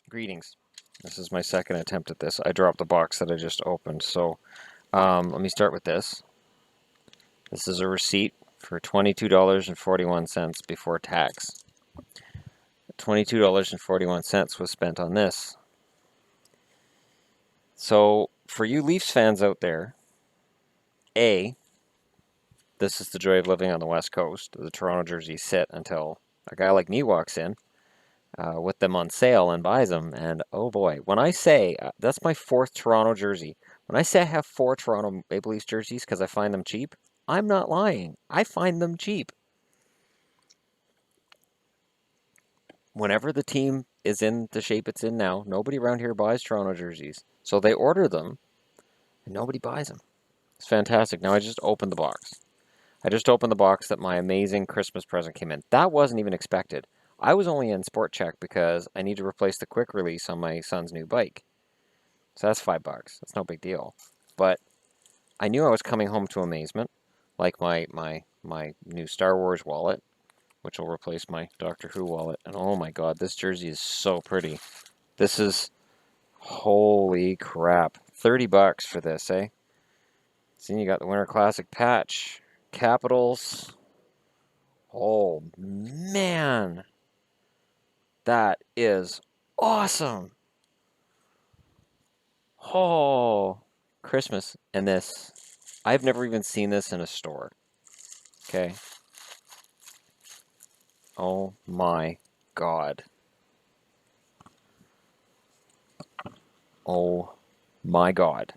Greetings. This is my second attempt at this. I dropped the box that I just opened. So let me start with this. This is a receipt for $22.41 before tax. $22.41 was spent on this. So for you Leafs fans out there, A, this is the joy of living on the West Coast. The Toronto jerseys sit until a guy like me walks in with them on sale and buys them. And oh boy, when I say that's my fourth Toronto jersey, when I say I have 4 Toronto Maple Leafs jerseys because I find them cheap, I'm not lying. I find them cheap. Whenever the team is in the shape it's in now, nobody around here buys Toronto jerseys. So they order them and nobody buys them. It's fantastic. Now I just opened the box. I just opened the box that my amazing Christmas present came in. That wasn't even expected. I was only in Sport Check because I need to replace the quick release on my son's new bike. So that's $5. That's no big deal. But I knew I was coming home to amazement, like my new Star Wars wallet, which will replace my Doctor Who wallet. And oh my god, this jersey is so pretty. This is, holy crap, $30 for this, eh? See, you got the Winter Classic patch, Capitals. Oh man, that is awesome. Oh, Christmas and this. I've never even seen this in a store. Okay. Oh my god. Oh my god.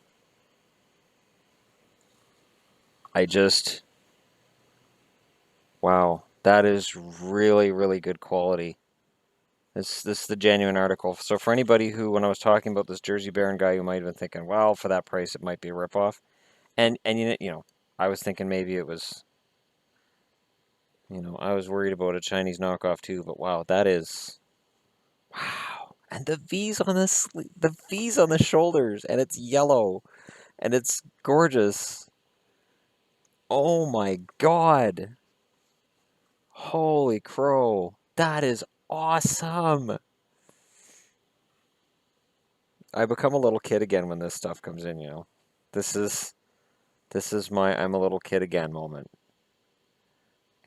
Wow, that is really, really good quality. This is the genuine article. So for anybody who, when I was talking about this Jersey Baron guy, who might have been thinking, well, for that price, it might be a ripoff. And you know, I was thinking maybe it was, I was worried about a Chinese knockoff too, but wow, that is, wow. And the V's on the V's on the shoulders, and it's yellow, and it's gorgeous. Oh my god. Holy crow. That is awesome. I become a little kid again when this stuff comes in, you know. This is my I'm a little kid again moment.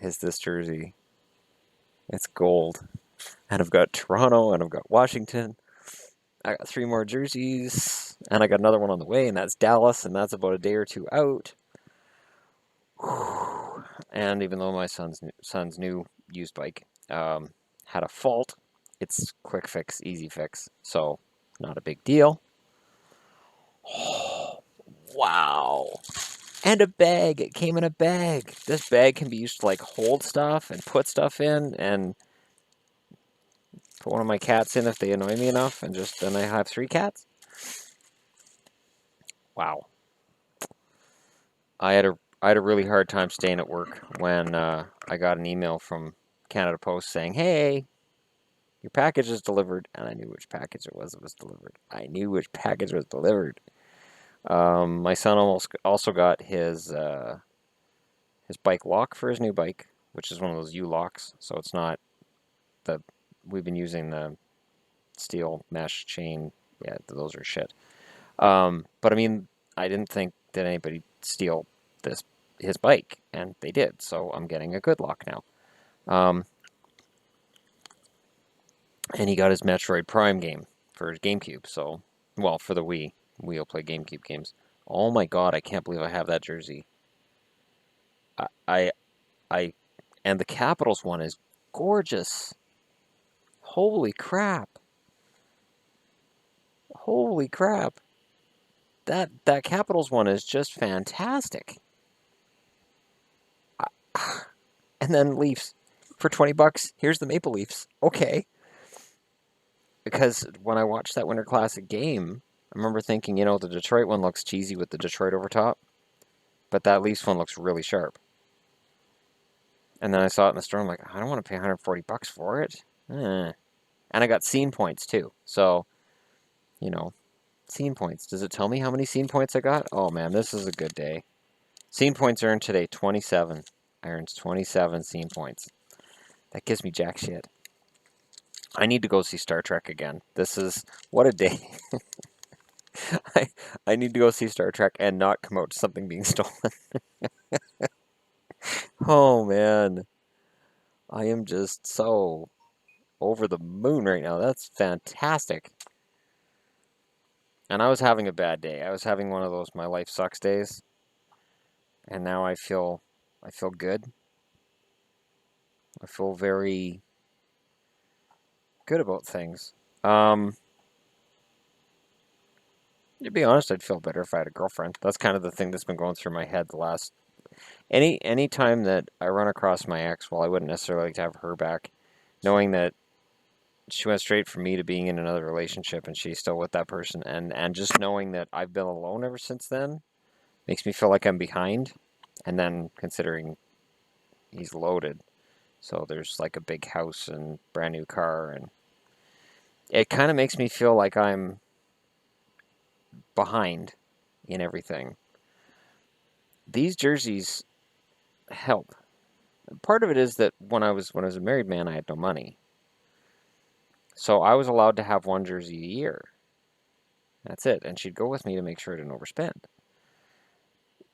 Is this jersey. It's gold. And I've got Toronto and I've got Washington. I got 3 more jerseys and I got another one on the way, and that's Dallas, and that's about a day or 2 out. Whew. And even though my son's new used bike had a fault, it's quick fix, easy fix, so not a big deal. Oh, wow. And a bag. It came in a bag. This bag can be used to like hold stuff and put stuff in, and put one of my cats in if they annoy me enough, and just then I have 3 cats. Wow. I had a really hard time staying at work when I got an email from Canada Post saying, "Hey, your package is delivered," and I knew which package it was that was delivered. I knew which package was delivered. My son also got his bike lock for his new bike, which is one of those U locks. So it's not we've been using the steel mesh chain. Yeah, those are shit. But I mean, I didn't think that anybody steal his bike, and they did. So I'm getting a good lock now. And he got his Metroid Prime game for his GameCube. So, well, for the Wii, we'll play GameCube games. Oh my god, I can't believe I have that jersey. I, and the Capitals one is gorgeous. Holy crap. Holy crap. That Capitals one is just fantastic. And then Leafs for $20. Here's the Maple Leafs. Okay. Because when I watched that Winter Classic game, I remember thinking, the Detroit one looks cheesy with the Detroit over top, but that Leafs one looks really sharp. And then I saw it in the store. I'm like, I don't want to pay $140 for it. And I got scene points too. So, scene points. Does it tell me how many scene points I got? Oh man, this is a good day. Scene points earned today, 27. I earned 27 scene points. That gives me jack shit. I need to go see Star Trek again. This is, what a day. I, I need to go see Star Trek and not come out to something being stolen. Oh man, I am just so over the moon right now. That's fantastic. And I was having a bad day. I was having one of those my life sucks days. And now I feel good. I feel very good about things. Um, to be honest, I'd feel better if I had a girlfriend. That's kind of the thing that's been going through my head the last any time that I run across my ex, while I wouldn't necessarily like to have her back, knowing that she went straight from me to being in another relationship and she's still with that person, and just knowing that I've been alone ever since then makes me feel like I'm behind. And then considering he's loaded, so there's like a big house and brand new car, and it kind of makes me feel like I'm behind in everything. These jerseys help. Part of it is that when I was a married man, I had no money. So I was allowed to have one jersey a year. That's it. And she'd go with me to make sure I didn't overspend.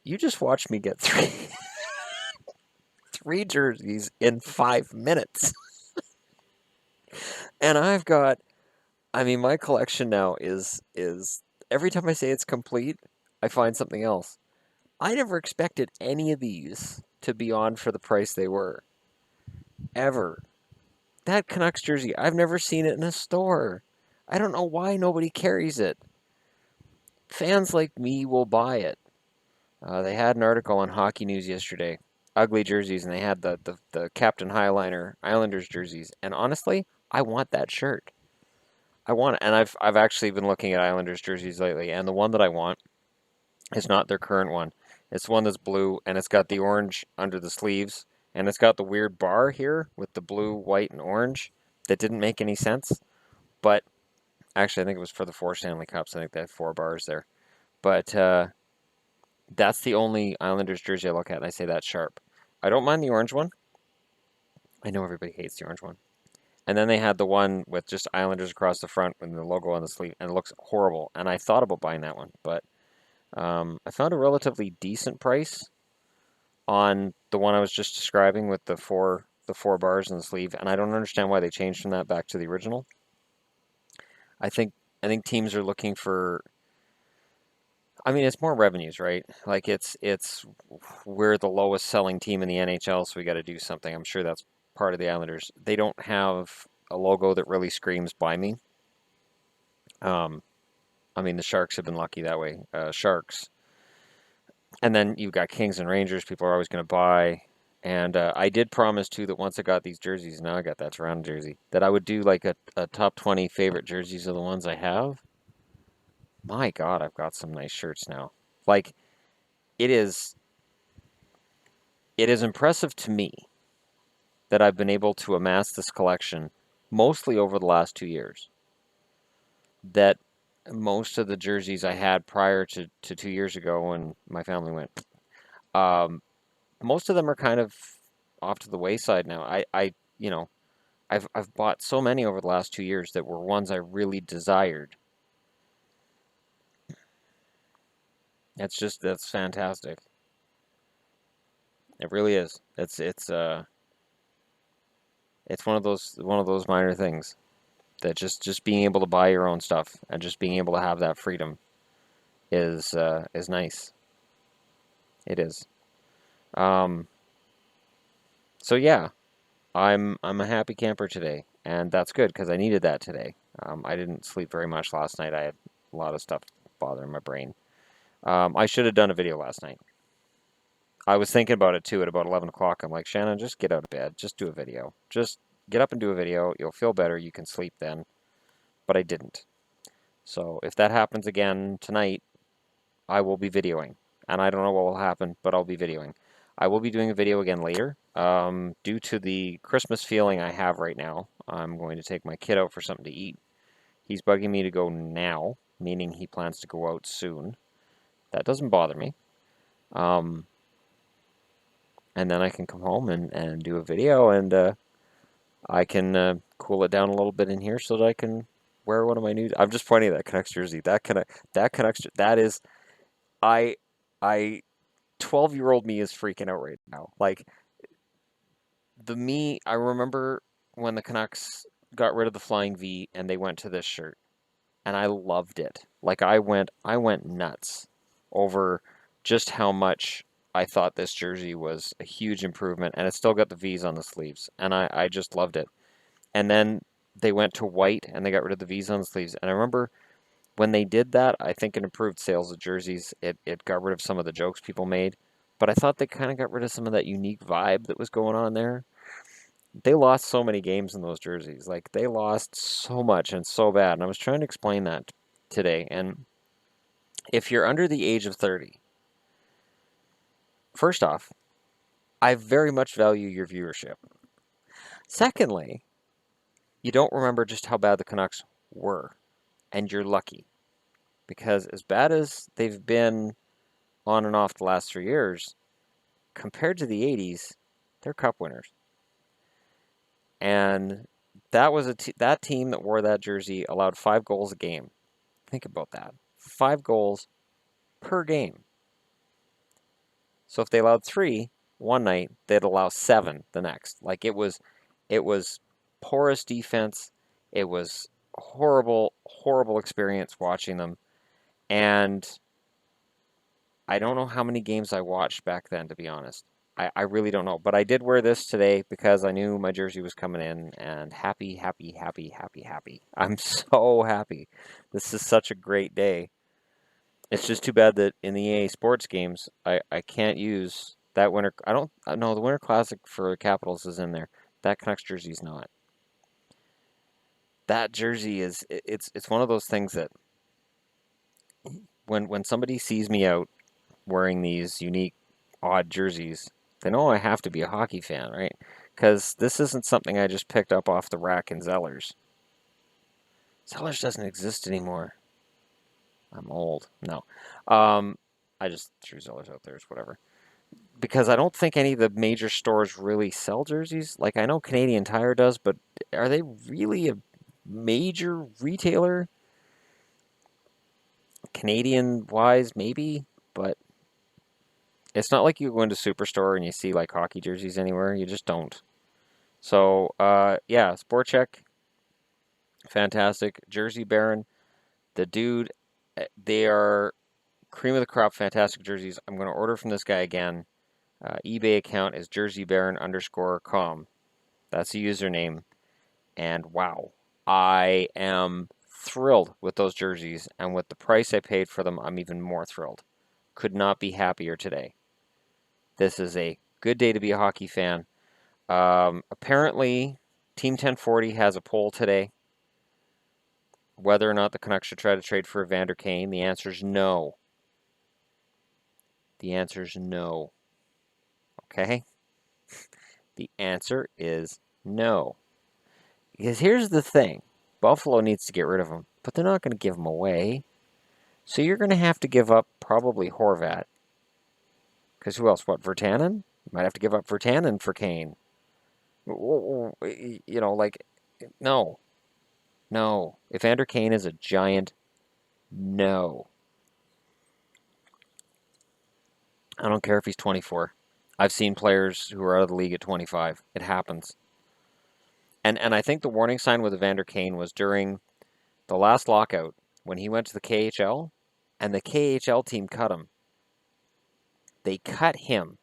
You just watched me get three jerseys in 5 minutes. And I mean, my collection now is every time I say it's complete, I find something else. I never expected any of these to be on for the price they were. Ever. That Canucks jersey, I've never seen it in a store. I don't know why nobody carries it. Fans like me will buy it. They had an article on Hockey News yesterday. Ugly jerseys, and they had the Captain Highliner Islanders jerseys. And honestly, I want that shirt. I want it. And I've actually been looking at Islanders jerseys lately, and the one that I want is not their current one. It's one that's blue, and it's got the orange under the sleeves, and it's got the weird bar here with the blue, white, and orange that didn't make any sense. But actually, I think it was for the 4 Stanley Cups. I think they had 4 bars there. But that's the only Islanders jersey I look at, and I say that's sharp. I don't mind the orange one. I know everybody hates the orange one. And then they had the one with just Islanders across the front with the logo on the sleeve, and it looks horrible. And I thought about buying that one, but I found a relatively decent price on the one I was just describing with the four bars in the sleeve, and I don't understand why they changed from that back to the original. I think I think teams are looking for. I mean, it's more revenues, right? Like it's we're the lowest selling team in the NHL, so we got to do something. I'm sure that's part of the Islanders. They don't have a logo that really screams "Buy me." Um, I mean, the Sharks have been lucky that way. Sharks, and then you've got Kings and Rangers. People are always going to buy. And I did promise too that once I got these jerseys, now I got that Toronto jersey, that I would do like a top 20 favorite jerseys of the ones I have. My God, I've got some nice shirts now. Like it is it is impressive to me that I've been able to amass this collection mostly over the last 2 years. That most of the jerseys I had prior to 2 years ago when my family went, um, most of them are kind of off to the wayside now. You know, I've bought so many over the last 2 years that were ones I really desired. That's fantastic. It really is. It's one of those minor things that just being able to buy your own stuff and just being able to have that freedom is nice. It is. Um, so yeah, I'm a happy camper today, and that's good because I needed that today. I didn't sleep very much last night. I had a lot of stuff bothering my brain. I should have done a video last night. I was thinking about it too at about 11 o'clock. I'm like, Shannon, just get out of bed. Just do a video. Just get up and do a video. You'll feel better. You can sleep then. But I didn't. So if that happens again tonight, I will be videoing. And I don't know what will happen, but I'll be videoing. I will be doing a video again later. Due to the Christmas feeling I have right now, I'm going to take my kid out for something to eat. He's bugging me to go now, meaning he plans to go out soon. That doesn't bother me. And then I can come home and do a video, and I can cool it down a little bit in here so that I can wear one of my new. I'm just pointing at that Canucks jersey. That Canucks that is I I 12-year-old me is freaking out right now. Like the me I remember when the Canucks got rid of the flying V and they went to this shirt and I loved it. Like I went nuts over just how much I thought this jersey was a huge improvement and it still got the V's on the sleeves and I just loved it. And then they went to white and they got rid of the V's on the sleeves. And I remember when they did that, I think it improved sales of jerseys. It got rid of some of the jokes people made. But I thought they kind of got rid of some of that unique vibe that was going on there. They lost so many games in those jerseys. Like they lost so much and so bad. And I was trying to explain that today. And if you're under the age of 30, first off, I very much value your viewership. Secondly, you don't remember just how bad the Canucks were. And you're lucky. Because as bad as they've been on and off the last 3 years, compared to the 80s, they're cup winners. And that team that wore that jersey allowed 5 goals a game. Think about that. 5 goals per game. So if they allowed 3 one night, they'd allow 7 the next. Like it was porous defense. It was horrible, horrible experience watching them. And I don't know how many games I watched back then, to be honest. I really don't know. But I did wear this today because I knew my jersey was coming in and happy, happy, happy, happy, happy. I'm so happy. This is such a great day. It's just too bad that in the EA Sports games, I can't use that winter. I don't know. The Winter Classic for Capitals is in there. That Canucks jersey's not. That jersey is it's one of those things that when somebody sees me out wearing these unique, odd jerseys, they know I have to be a hockey fan, right? Because this isn't something I just picked up off the rack in Zellers. Zellers doesn't exist anymore. I'm old. No. I just threw Zellers out there. It's whatever. Because I don't think any of the major stores really sell jerseys. Like, I know Canadian Tire does, but are they really a major retailer? Canadian-wise, maybe, but it's not like you go into Superstore and you see like hockey jerseys anywhere. You just don't. So, yeah, Sport Check, fantastic. Jersey Baron, the dude, they are cream of the crop, fantastic jerseys. I'm going to order from this guy again. eBay account is jerseybaron_com. That's the username. And wow, I am thrilled with those jerseys. And with the price I paid for them, I'm even more thrilled. Could not be happier today. This is a good day to be a hockey fan. Apparently, Team 1040 has a poll today whether or not the Canucks should try to trade for Evander Kane. The answer is no. The answer is no. Okay? The answer is no. Because here's the thing. Buffalo needs to get rid of him, but they're not going to give him away. So you're going to have to give up probably Horvat. Because who else? What, Virtanen? You might have to give up Virtanen for Kane. You know, like, no. No. Evander Kane is a giant no. I don't care if he's 24. I've seen players who are out of the league at 25. It happens. And I think the warning sign with Evander Kane was during the last lockout when he went to the KHL and the KHL team cut him. They cut him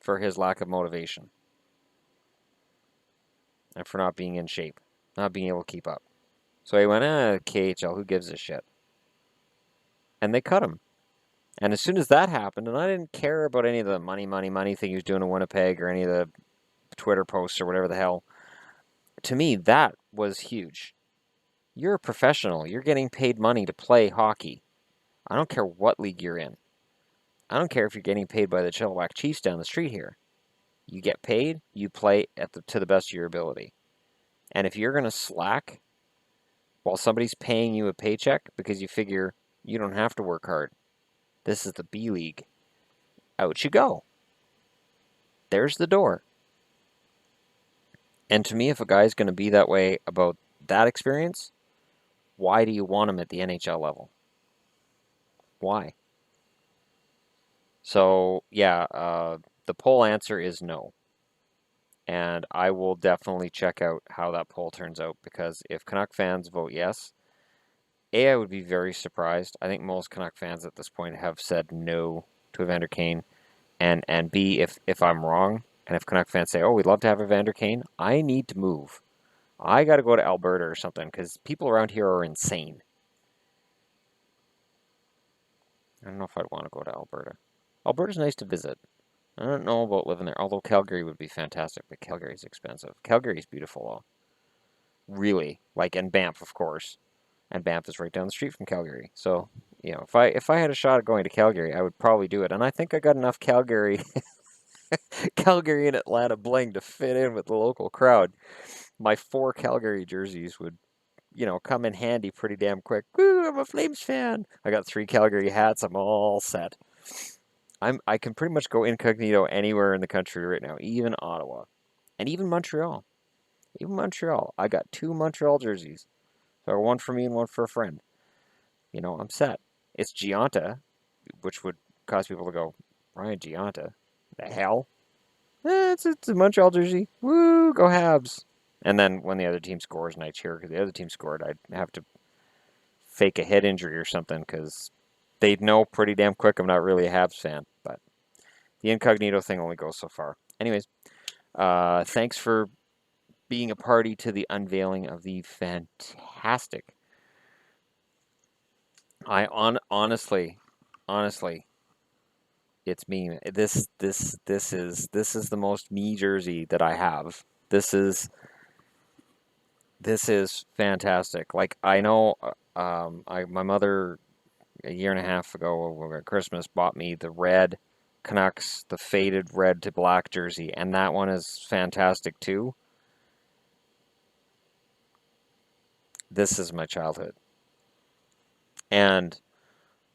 for his lack of motivation and for not being in shape, not being able to keep up. So he went, KHL, who gives a shit? And they cut him. And as soon as that happened, and I didn't care about any of the money thing he was doing in Winnipeg or any of the Twitter posts or whatever the hell, to me, that was huge. You're a professional. You're getting paid money to play hockey. I don't care what league you're in. I don't care if you're getting paid by the Chilliwack Chiefs down the street here. You get paid, you play to the best of your ability. And if you're going to slack while somebody's paying you a paycheck because you figure you don't have to work hard, this is the B League, out you go. There's the door. And to me, if a guy's going to be that way about that experience, why do you want him at the NHL level? Why? So, yeah, the poll answer is no. And I will definitely check out how that poll turns out because if Canuck fans vote yes, A, I would be very surprised. I think most Canuck fans at this point have said no to Evander Kane. And B, if I'm wrong, and if Canuck fans say, oh, we'd love to have Evander Kane, I need to move. I got to go to Alberta or something because people around here are insane. I don't know if I'd want to go to Alberta. Alberta's nice to visit. I don't know about living there, although Calgary would be fantastic, but Calgary's expensive. Calgary's beautiful, though. Really. Like, and Banff, of course. And Banff is right down the street from Calgary. So, if I had a shot at going to Calgary, I would probably do it. And I think I got enough Calgary Calgary and Atlanta bling to fit in with the local crowd. My 4 Calgary jerseys would, come in handy pretty damn quick. Woo, I'm a Flames fan. I got 3 Calgary hats. I'm all set. I can pretty much go incognito anywhere in the country right now, even Ottawa, and even Montreal. Even Montreal. I got 2 Montreal jerseys. So one for me and one for a friend. I'm set. It's Gianta, which would cause people to go, Ryan Gianta? The hell? It's a Montreal jersey. Woo, go Habs. And then when the other team scores and I cheer because the other team scored, I'd have to fake a head injury or something because they'd know pretty damn quick I'm not really a Habs fan. But the incognito thing only goes so far. Anyways, thanks for being a party to the unveiling of the fantastic. Honestly, it's me. This is the most me jersey that I have. This is fantastic. Like I know, my mother a year and a half ago over Christmas bought me the red Canucks, the faded red to black jersey, and that one is fantastic too. This is my childhood, and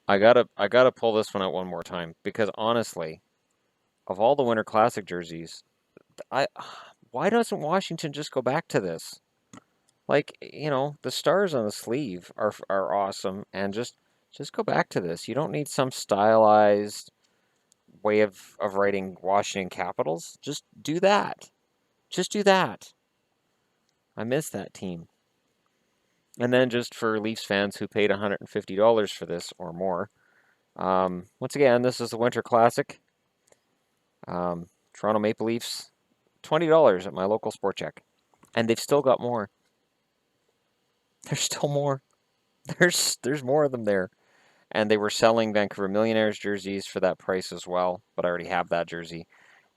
I gotta pull this one out one more time because honestly, of all the Winter Classic jerseys, I why doesn't Washington just go back to this? Like, the stars on the sleeve are awesome, and just go back to this. You don't need some stylized way of writing Washington Capitals. Just do that. Just do that. I miss that team. And then just for Leafs fans who paid $150 for this or more, once again, this is the Winter Classic. Toronto Maple Leafs, $20 at my local Sport Check, and they've still got more. There's still more. There's more of them there. And they were selling Vancouver Millionaires jerseys for that price as well, but I already have that jersey.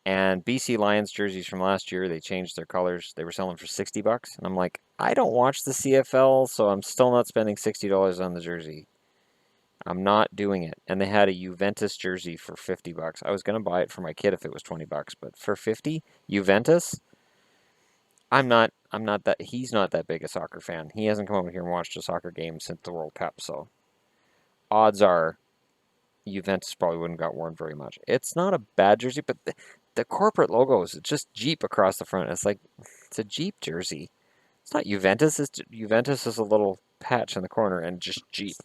And BC Lions jerseys from last year, they changed their colors. They were selling for $60, and I'm like, I don't watch the CFL, so I'm still not spending $60 on the jersey. I'm not doing it. And they had a Juventus jersey for $50. I was gonna buy it for my kid if it was $20, but for 50, Juventus, I'm not that he's not that big a soccer fan. He hasn't come over here and watched a soccer game since the World Cup, so odds are Juventus probably wouldn't got worn very much. It's not a bad jersey, but the corporate logo is just Jeep across the front. It's like it's a Jeep jersey. It's not Juventus. Juventus is a little patch in the corner and just Jeep.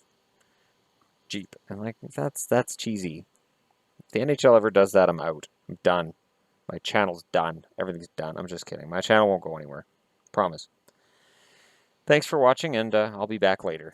And like that's cheesy. If the NHL ever does that, I'm out. I'm done. My channel's done. Everything's done. I'm just kidding. My channel won't go anywhere. Promise. Thanks for watching, and I'll be back later.